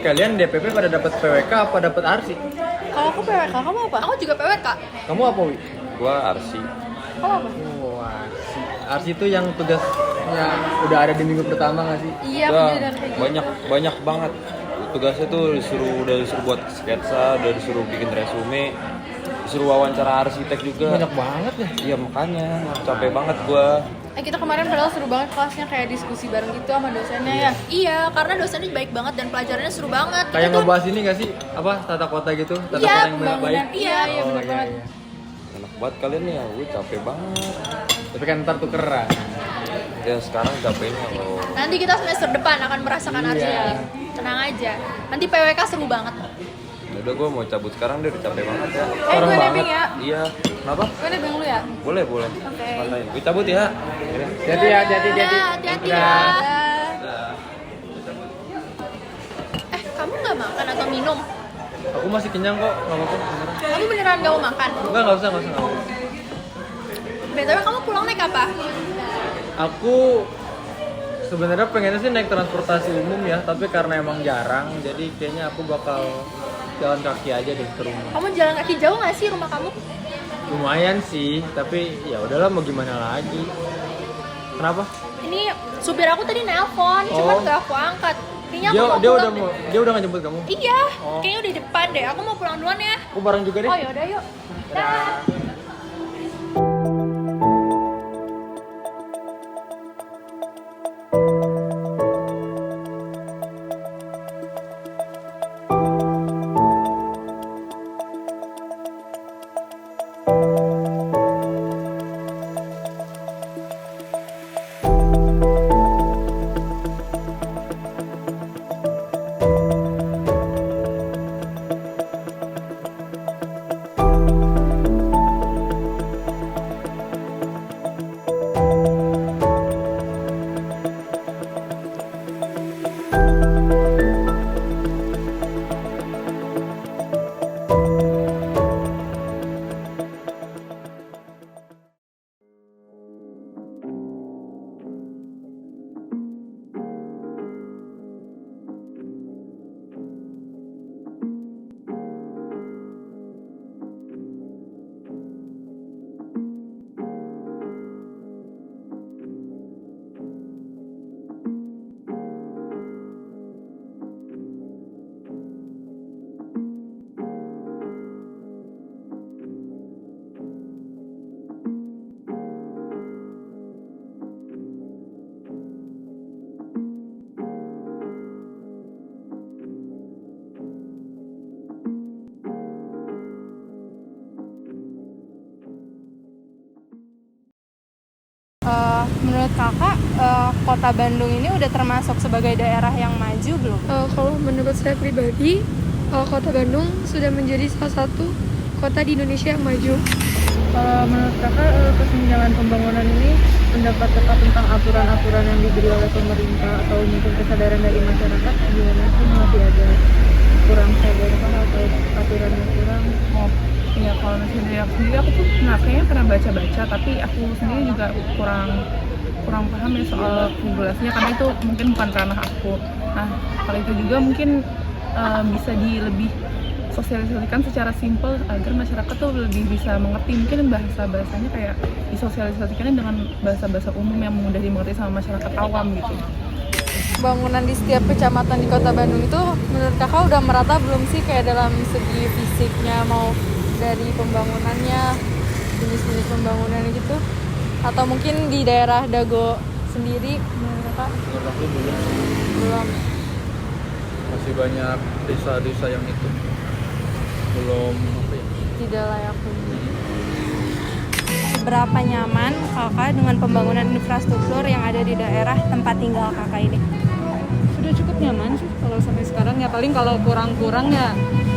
Kalian DPP pada dapat PWK apa dapat ARSI? Kalau aku PWK, kamu apa? Aku juga PWK. Kamu apa, Wi? Gua arsi. Kamu apa? Oh, ARSI. ARSI itu yang tugasnya udah ada di minggu pertama nggak sih? Iya, aku Gua juga kayak gitu. banyak banget. Tugasnya tuh udah disuruh buat sketsa, udah disuruh bikin resume, disuruh wawancara arsitek juga. Banyak banget ya. Iya makanya capek banget gua. Kita kemarin padahal seru banget kelasnya, kayak diskusi bareng gitu sama dosennya ya. Iya, karena dosennya baik banget dan pelajarannya seru banget. Kayak Kita tuh ngebahas ini nggak sih? Apa tata kota gitu? Tata Iya, kota yang baik. Pembangunan. Iya, Oh, benar banget. iya. Enak banget kalian ya, gue capek banget. Tapi kan ntar tukeran. Ya sekarang capeknya loh. nanti kita semester depan akan merasakan Iya. arsitek. Tenang aja. Nanti PWK seru banget. Udah gue mau cabut sekarang deh, udah capek banget ya. Orang gue banget. nebeng ya. Iya, kenapa? Gue nebeng lu ya. Boleh. Oke. Santai. Gue cabut ya. Iya. Hati ya, hati. Ya, hati-hati ya. Kamu nggak makan atau minum? Aku masih kenyang kok, nggak apa-apa. Beneran. Kamu beneran nggak mau makan? Nggak usah. Nggak apa-apa. BTW kamu pulang naik apa? Aku sebenarnya pengennya sih naik transportasi umum ya, tapi karena emang jarang, jadi kayaknya aku bakal jalan kaki aja deh ke rumah. Kamu jalan kaki jauh nggak sih rumah kamu? Lumayan sih, tapi ya udahlah mau gimana lagi. Kenapa? Ini supir aku tadi nelpon, cuman Oh. nggak aku angkat. Kayaknya aku Dia mau dia pulang udah deh. mau dia udah nggak jemput kamu? Iya, Oh. kayaknya udah di depan deh. Aku mau pulang duluan ya. Aku bareng juga deh. Oh yaudah yuk. Dah. Menurut kakak, kota Bandung ini udah termasuk sebagai daerah yang maju belum? Kalau menurut saya pribadi, kota Bandung sudah menjadi salah satu kota di Indonesia yang maju. Menurut kakak, kesenjangan pembangunan ini mendapat tetap tentang aturan-aturan yang diberi oleh pemerintah atau mungkin kesadaran dari masyarakat gimana sih, masih ada kurang sadar atau aturannya kurang? Oh iya, kalau misalnya dari aku sendiri, aku tuh kayaknya pernah baca-baca, tapi aku sendiri juga kurang paham ya soal regulasinya, karena itu mungkin bukan ranah aku. Nah, kalau itu juga mungkin bisa lebih sosialisasikan secara simpel agar masyarakat tuh lebih bisa mengerti. Mungkin bahasa-bahasanya kayak disosialisasikan dengan bahasa-bahasa umum yang mudah dimengerti sama masyarakat awam gitu. Bangunan di setiap kecamatan di kota Bandung itu menurut kakak udah merata belum sih, kayak dalam segi fisiknya, mau dari pembangunannya, jenis-jenis pembangunannya gitu? Atau mungkin di daerah Dago sendiri menurut kakak? Aku Belum. masih banyak desa-desa yang itu belum apa ya? Tidak layak huni. Seberapa nyaman kakak dengan pembangunan infrastruktur yang ada di daerah tempat tinggal kakak ini? Sudah cukup nyaman sih kalau sampai sekarang ya, paling kalau kurang-kurang ya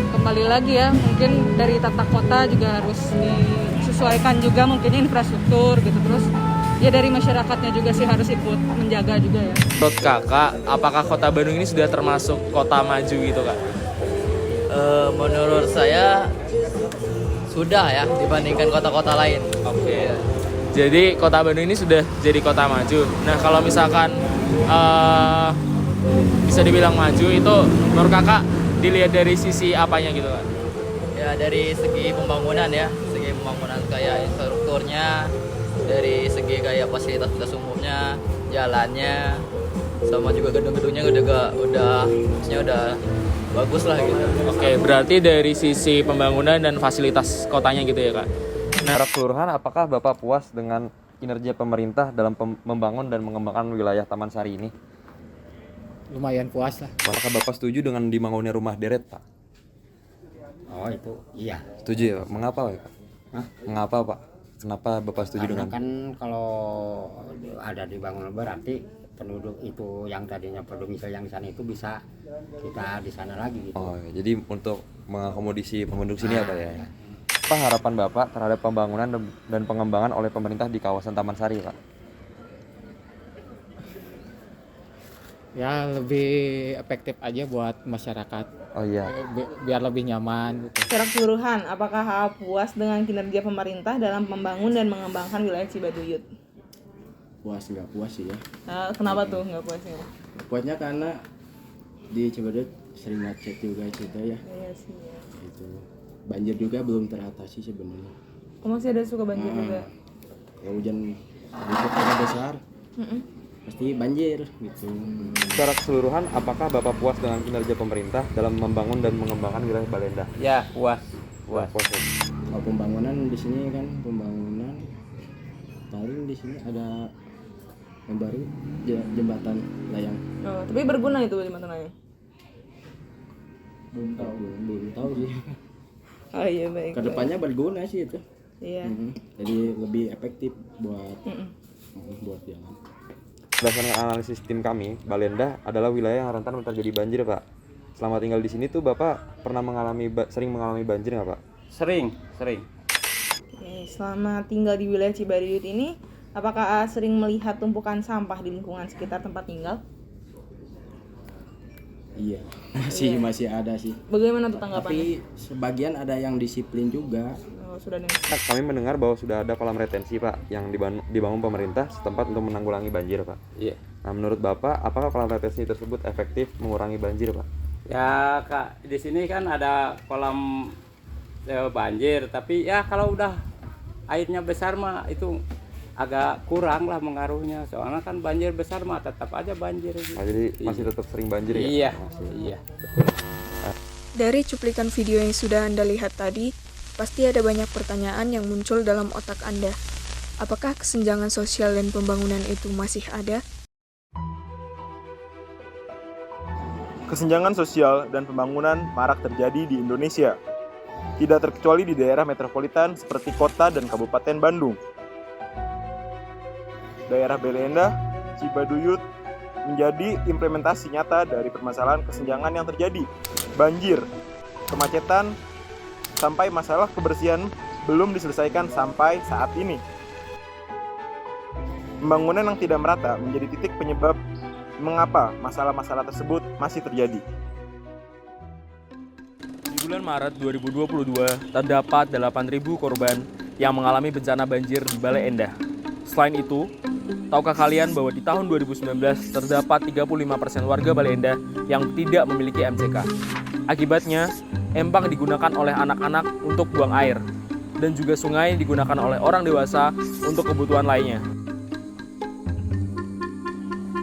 kembali lagi ya, mungkin dari tata kota juga harus disesuaikan juga mungkin infrastruktur gitu, terus ya dari masyarakatnya juga sih harus ikut menjaga juga ya. Menurut kakak, apakah kota Bandung ini sudah termasuk kota maju gitu kak? Menurut saya sudah ya dibandingkan kota-kota lain. Oke. Jadi kota Bandung ini sudah jadi kota maju. Nah kalau misalkan bisa dibilang maju itu menurut kakak dilihat dari sisi apanya gitu kan? Ya dari segi pembangunan ya, segi pembangunan kayak infrastrukturnya, dari segi kayak fasilitas umumnya, jalannya, sama juga gedung-gedungnya maksudnya udah bagus lah gitu. Oke, berarti dari sisi pembangunan dan fasilitas kotanya gitu ya kak? Secara keseluruhan, apakah Bapak puas dengan kinerja pemerintah dalam membangun dan mengembangkan wilayah Taman Sari ini? Lumayan puas lah. Apakah Bapak setuju dengan dibangunnya rumah deret, Pak? Oh itu iya. Setuju ya, Pak? Mengapa, Pak? Mengapa, Pak? Kenapa Bapak setuju Karena dengan? kan kalau ada dibangun berarti penduduk itu yang tadinya pendomisili yang di sana itu bisa kita di sana lagi gitu. Oh, jadi untuk mengakomodasi penduduk sini ya, Pak ya? Apa harapan Bapak terhadap pembangunan dan pengembangan oleh pemerintah di kawasan Taman Sari, Pak? Ya lebih efektif aja buat masyarakat. Oh iya. Biar lebih nyaman gitu. Secara keseluruhan, apakah AA puas dengan kinerja pemerintah dalam membangun dan mengembangkan wilayah Cibaduyut? Puas nggak puas sih ya. Kenapa tuh nggak puasnya? Puasnya karena di Cibaduyut sering macet juga cerita ya. Iya sih ya. Itu banjir juga belum teratasi sebenarnya. Masih ada suka banjir juga? Kalau hujan besar, pasti banjir gitu. Secara keseluruhan, apakah Bapak puas dengan kinerja pemerintah dalam membangun dan mengembangkan wilayah Balenda? Ya puas. Puas. Kalau pembangunan di sini kan paling di sini ada yang baru jembatan layang. Oh, tapi berguna itu jembatan layang? Belum tahu sih. Oh iya baik. Kedepannya berguna sih itu. Iya. Jadi lebih efektif buat jalan. Berdasarkan analisis tim kami, Balenda adalah wilayah yang rentan terjadi banjir, Pak. Selama tinggal di sini tuh Bapak pernah sering mengalami banjir nggak, Pak? Sering. Oke, selama tinggal di wilayah Cibaduyut ini, apakah AA sering melihat tumpukan sampah di lingkungan sekitar tempat tinggal? Iya, masih ada sih. Bagaimana tuh tanggapannya? Tapi sebagian ada yang disiplin juga. Oh, sudah ada. Kami mendengar bahwa sudah ada kolam retensi, Pak, yang dibangun pemerintah setempat untuk menanggulangi banjir, Pak. Iya. Nah, menurut Bapak, apakah kolam retensi tersebut efektif mengurangi banjir, Pak? Ya Kak, di sini kan ada kolam banjir, tapi ya kalau udah airnya besar mah itu agak kurang lah mengaruhnya, soalnya kan banjir besar mah tetap aja banjir gitu. Nah, jadi masih tetap sering banjir ya? Iya, iya betul. Dari cuplikan video yang sudah Anda lihat tadi, pasti ada banyak pertanyaan yang muncul dalam otak Anda. Apakah kesenjangan sosial dan pembangunan itu masih ada? Kesenjangan sosial dan pembangunan marak terjadi di Indonesia. Tidak terkecuali di daerah metropolitan seperti kota dan kabupaten Bandung. Daerah Balenda, Cibaduyut menjadi implementasi nyata dari permasalahan kesenjangan yang terjadi. Banjir, kemacetan, sampai masalah kebersihan belum diselesaikan sampai saat ini. Pembangunan yang tidak merata menjadi titik penyebab mengapa masalah-masalah tersebut masih terjadi. Di bulan Maret 2022, terdapat 8.000 korban yang mengalami bencana banjir di Bale Endah. Selain itu, tahukah kalian bahwa di tahun 2019 terdapat 35% warga Bale Endah yang tidak memiliki MCK? Akibatnya, empang digunakan oleh anak-anak untuk buang air, dan juga sungai digunakan oleh orang dewasa untuk kebutuhan lainnya.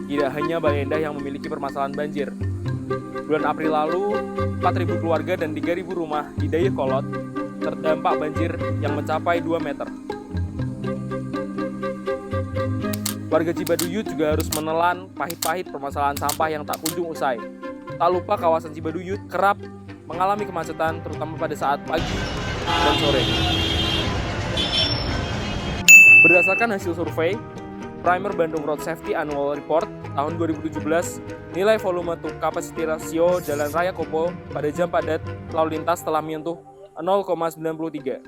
Tidak hanya Bale Endah yang memiliki permasalahan banjir. Bulan April lalu, 4.000 keluarga dan 3.000 rumah di Dayakolot terdampak banjir yang mencapai 2 meter. Warga Cibaduyut juga harus menelan pahit-pahit permasalahan sampah yang tak kunjung usai. Tak lupa kawasan Cibaduyut kerap mengalami kemacetan terutama pada saat pagi dan sore. Berdasarkan hasil survei Primer Bandung Road Safety Annual Report tahun 2017, nilai volume to capacity ratio Jalan Raya Kopo pada jam padat lalu lintas telah menyentuh 0,93.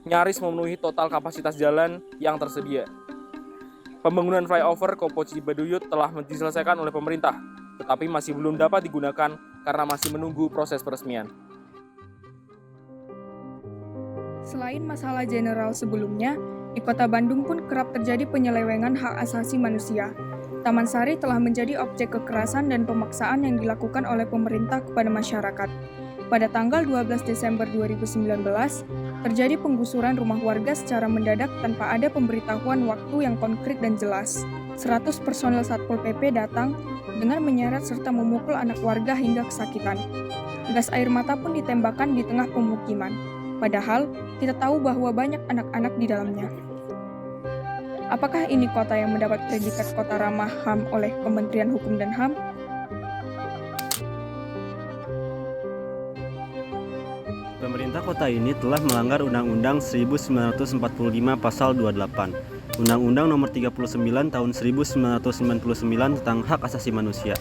Nyaris memenuhi total kapasitas jalan yang tersedia. Pembangunan flyover Kopo Cibaduyut telah diselesaikan oleh pemerintah, tetapi masih belum dapat digunakan karena masih menunggu proses peresmian. Selain masalah general sebelumnya, di Kota Bandung pun kerap terjadi penyelewengan hak asasi manusia. Taman Sari telah menjadi objek kekerasan dan pemaksaan yang dilakukan oleh pemerintah kepada masyarakat. Pada tanggal 12 Desember 2019, terjadi penggusuran rumah warga secara mendadak tanpa ada pemberitahuan waktu yang konkret dan jelas. 100 personel Satpol PP datang dengan menyeret serta memukul anak warga hingga kesakitan. Gas air mata pun ditembakkan di tengah pemukiman. Padahal, kita tahu bahwa banyak anak-anak di dalamnya. Apakah ini kota yang mendapat predikat kota ramah HAM oleh Kementerian Hukum dan HAM? Pemerintah kota ini telah melanggar Undang-Undang 1945 Pasal 28, Undang-Undang Nomor 39 Tahun 1999 tentang Hak Asasi Manusia.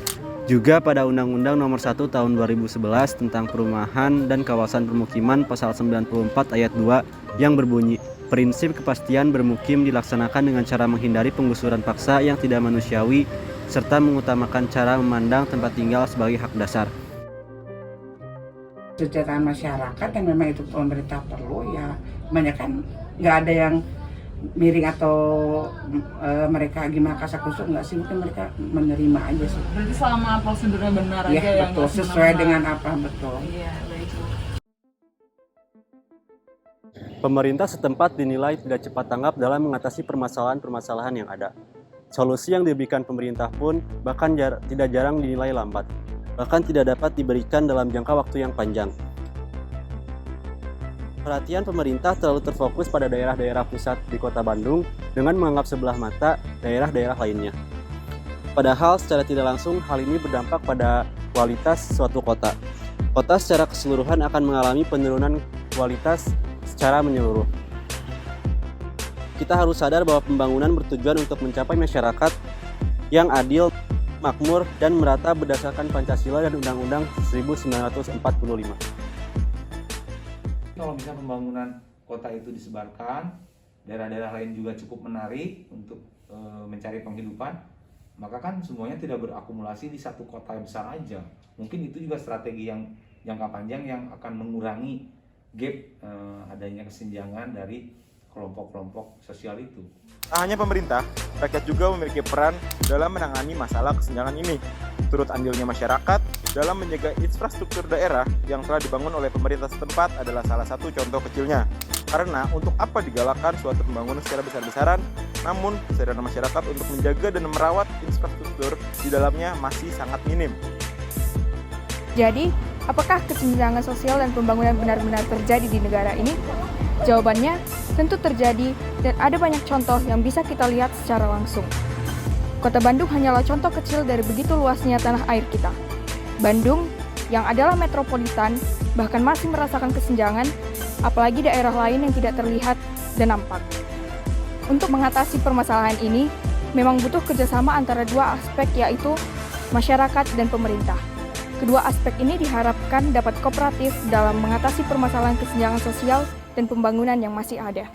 Juga pada Undang-Undang Nomor 1 Tahun 2011 tentang Perumahan dan Kawasan Permukiman Pasal 94 Ayat 2 yang berbunyi, prinsip kepastian bermukim dilaksanakan dengan cara menghindari penggusuran paksa yang tidak manusiawi serta mengutamakan cara memandang tempat tinggal sebagai hak dasar. Kesejahteraan masyarakat yang memang itu pemerintah perlu ya, banyak kan nggak ada yang miring atau mereka gimana kasakusuk, nggak sih, mungkin mereka menerima aja sih. Berarti selama prosedurnya benar ya, aja yang betul, sesuai dengan apa, betul. Iya, baik. Pemerintah setempat dinilai tidak cepat tanggap dalam mengatasi permasalahan-permasalahan yang ada. Solusi yang diberikan pemerintah pun bahkan tidak jarang dinilai lambat, bahkan tidak dapat diberikan dalam jangka waktu yang panjang. Perhatian pemerintah terlalu terfokus pada daerah-daerah pusat di Kota Bandung dengan menganggap sebelah mata daerah-daerah lainnya. Padahal secara tidak langsung hal ini berdampak pada kualitas suatu kota. Kota secara keseluruhan akan mengalami penurunan kualitas secara menyeluruh. Kita harus sadar bahwa pembangunan bertujuan untuk mencapai masyarakat yang adil, makmur, dan merata berdasarkan Pancasila dan Undang-Undang 1945. Kalau misalnya pembangunan kota itu disebarkan, daerah-daerah lain juga cukup menarik untuk mencari penghidupan, maka kan semuanya tidak berakumulasi di satu kota yang besar aja. Mungkin itu juga strategi yang jangka panjang yang akan mengurangi gap adanya kesenjangan dari kelompok-kelompok sosial itu. Tak hanya pemerintah, rakyat juga memiliki peran dalam menangani masalah kesenjangan ini. Turut andilnya masyarakat dalam menjaga infrastruktur daerah yang telah dibangun oleh pemerintah setempat adalah salah satu contoh kecilnya. Karena untuk apa digalakkan suatu pembangunan secara besar-besaran, namun kesadaran masyarakat untuk menjaga dan merawat infrastruktur di dalamnya masih sangat minim. Jadi, apakah kesenjangan sosial dan pembangunan benar-benar terjadi di negara ini? Jawabannya tentu terjadi, dan ada banyak contoh yang bisa kita lihat secara langsung. Kota Bandung hanyalah contoh kecil dari begitu luasnya tanah air kita. Bandung, yang adalah metropolitan, bahkan masih merasakan kesenjangan, apalagi daerah lain yang tidak terlihat dan nampak. Untuk mengatasi permasalahan ini, memang butuh kerjasama antara dua aspek, yaitu masyarakat dan pemerintah. Kedua aspek ini diharapkan dapat kooperatif dalam mengatasi permasalahan kesenjangan sosial dan pembangunan yang masih ada.